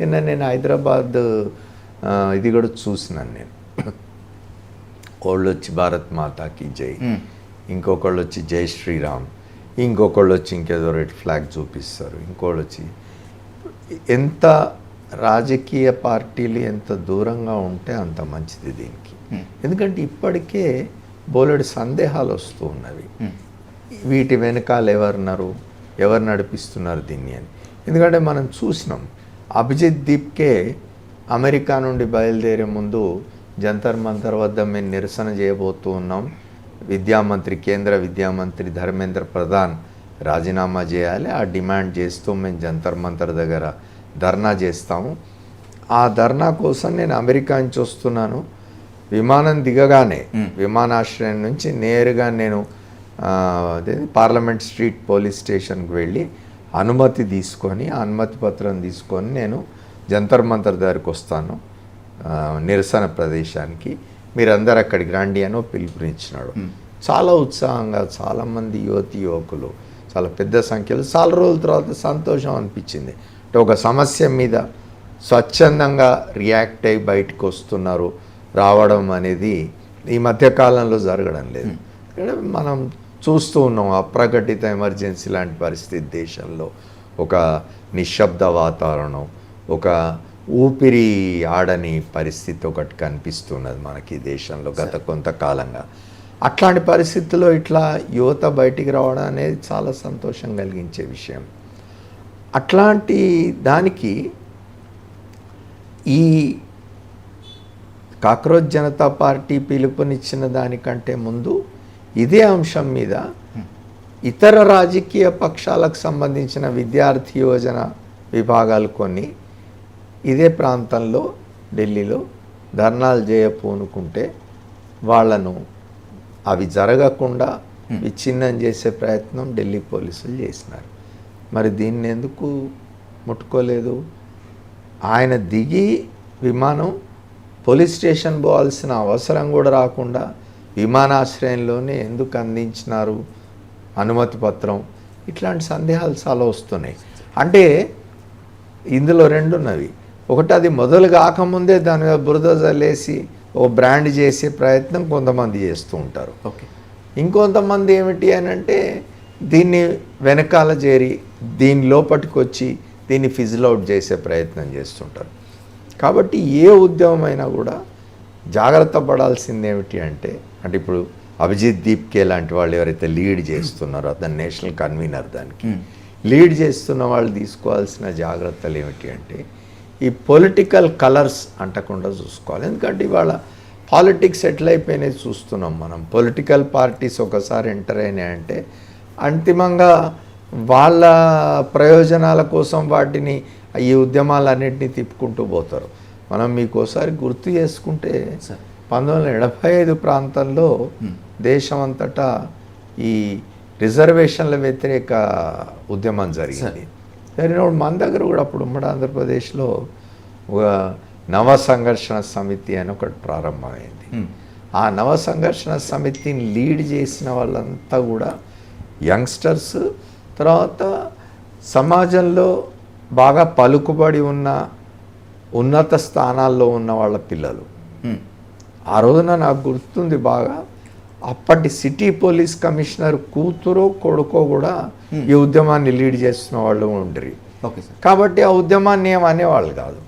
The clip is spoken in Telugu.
నిన్న నేను హైదరాబాద్ ఇది కూడా చూసినాను. నేను వాళ్ళు వచ్చి భారత్ మాతాకి జై, ఇంకొకళ్ళు వచ్చి జై శ్రీరామ్, ఇంకొకళ్ళు వచ్చి ఇంకేదో రెడ్ ఫ్లాగ్ చూపిస్తారు, ఇంకోళ్ళు వచ్చి. ఎంత రాజకీయ పార్టీలు ఎంత దూరంగా ఉంటే అంత మంచిది దీనికి. ఎందుకంటే ఇప్పటికే బోలెడు సందేహాలు వస్తూ ఉన్నవి, వీటి వెనకాల ఎవరున్నారు, ఎవరు నడిపిస్తున్నారు దీన్ని అని. ఎందుకంటే మనం చూసినాం, అభిజిత్ దీప్కే అమెరికా నుండి బయలుదేరే ముందు జంతర్ మంతర్ వద్ద మేము నిరసన చేయబోతూ ఉన్నాం, కేంద్ర విద్యామంత్రి ధర్మేంద్ర ప్రధాన్ రాజీనామా చేయాలి, ఆ డిమాండ్ చేస్తూ మేము జంతర్ మంతర్ దగ్గర ధర్నా చేస్తాము. ఆ ధర్నా కోసం నేను అమెరికా నుంచి వస్తున్నాను, విమానం దిగగానే విమానాశ్రయం నుంచి నేరుగా నేను పార్లమెంట్ స్ట్రీట్ పోలీస్ స్టేషన్కి వెళ్ళి అనుమతి తీసుకొని, ఆ అనుమతి పత్రం తీసుకొని నేను జంతర్ మంతర్ దగ్గరికి వస్తాను నిరసన ప్రదేశానికి, మీరందరూ అక్కడికి రండి అని పిలుపునిచ్చినాడు. చాలా ఉత్సాహంగా చాలామంది యువకులు చాలా పెద్ద సంఖ్యలో చాలా రోజుల తర్వాత సంతోషం అనిపించింది. అంటే ఒక సమస్య మీద స్వచ్ఛందంగా రియాక్ట్ అయ్యి బయటకు వస్తున్నారు, రావడం అనేది ఈ మధ్యకాలంలో జరగడం లేదు. మనం చూస్తూ ఉన్నాం అప్రకటిత ఎమర్జెన్సీ లాంటి పరిస్థితి దేశంలో, ఒక నిశ్శబ్ద వాతావరణం, ఒక ఊపిరి ఆడని పరిస్థితి ఒకటి కనిపిస్తున్నది మనకి దేశంలో గత కొంతకాలంగా. అట్లాంటి పరిస్థితుల్లో ఇట్లా యువత బయటికి రావడం అనేది చాలా సంతోషం కలిగించే విషయం. అట్లాంటి దానికి ఈ కాక్రోచ్ జనతా పార్టీ పిలుపునిచ్చిన దానికంటే ముందు ఇదే అంశం మీద ఇతర రాజకీయ పక్షాలకు సంబంధించిన విద్యార్థి యోజన విభాగాలు కొన్ని ఇదే ప్రాంతంలో ఢిల్లీలో ధర్నాలు చేయపూనుకుంటే వాళ్లను అవి జరగకుండా విచ్ఛిన్నం చేసే ప్రయత్నం ఢిల్లీ పోలీసులు చేసినారు. మరి దీన్ని ఎందుకు ముట్టుకోలేదు? ఆయన దిగి విమానం పోలీస్ స్టేషన్ పోవాల్సిన అవసరం కూడా రాకుండా విమానాశ్రయంలోనే ఎందుకు అందించినారు అనుమతి పత్రం? ఇట్లాంటి సందేహాలు చాలా వస్తున్నాయి. అంటే ఇందులో రెండు ఉన్నవి. ఒకటి, అది మొదలు కాకముందే దాని మీద బురద జల్లేసి ఓ బ్రాండ్ చేసే ప్రయత్నం కొంతమంది చేస్తూ ఉంటారు. ఓకే. ఇంకొంతమంది ఏమిటి అని అంటే దీన్ని వెనకాల చేరి దీని లోపటికి వచ్చి దీన్ని ఫిజిల్ అవుట్ చేసే ప్రయత్నం చేస్తుంటారు. కాబట్టి ఏ ఉద్యమం అయినా కూడా జాగ్రత్త పడాల్సింది ఏమిటి అంటే ఇప్పుడు అభిజిత్ దీప్కే లాంటి వాళ్ళు ఎవరైతే లీడ్ చేస్తున్నారో, అతను నేషనల్ కన్వీనర్, దానికి లీడ్ చేస్తున్న వాళ్ళు తీసుకోవాల్సిన జాగ్రత్తలు ఏమిటి అంటే ఈ పొలిటికల్ కలర్స్ అంటకుండా చూసుకోవాలి. ఎందుకంటే ఇవాళ పాలిటిక్స్ ఎట్లయిపోయినాయి చూస్తున్నాం మనం. పొలిటికల్ పార్టీస్ ఒకసారి ఎంటర్ అయినాయంటే అంతిమంగా వాళ్ళ ప్రయోజనాల కోసం వాటిని ఈ ఉద్యమాలన్నింటినీ తిప్పుకుంటూ పోతారు. మనం మీకోసారి గుర్తు చేసుకుంటే 1975 ప్రాంతంలో దేశమంతటా ఈ రిజర్వేషన్ల వ్యతిరేక ఉద్యమం జరిగింది. జరిగినప్పుడు మన దగ్గర కూడా అప్పుడు ఉమ్మడి ఆంధ్రప్రదేశ్లో ఒక నవ సంఘర్షణ సమితి అని ఒకటి ప్రారంభమైంది. ఆ నవ సంఘర్షణ సమితిని లీడ్ చేసిన వాళ్ళంతా కూడా యంగ్స్టర్స్, తర్వాత సమాజంలో బాగా పలుకుబడి ఉన్న ఉన్నత స్థానాల్లో ఉన్న వాళ్ళ పిల్లలు. ఆ రోజున నాకు గుర్తుంది బాగా, అప్పటి సిటీ పోలీస్ కమిషనర్ కూతురో కొడుకో కూడా ఈ ఉద్యమాన్ని లీడ్ చేస్తున్న వాళ్ళు ఉండరు. Okay sir. కాబట్టి ఆ ఉద్యమాన్ని ఏమనేవాళ్ళు కాదు.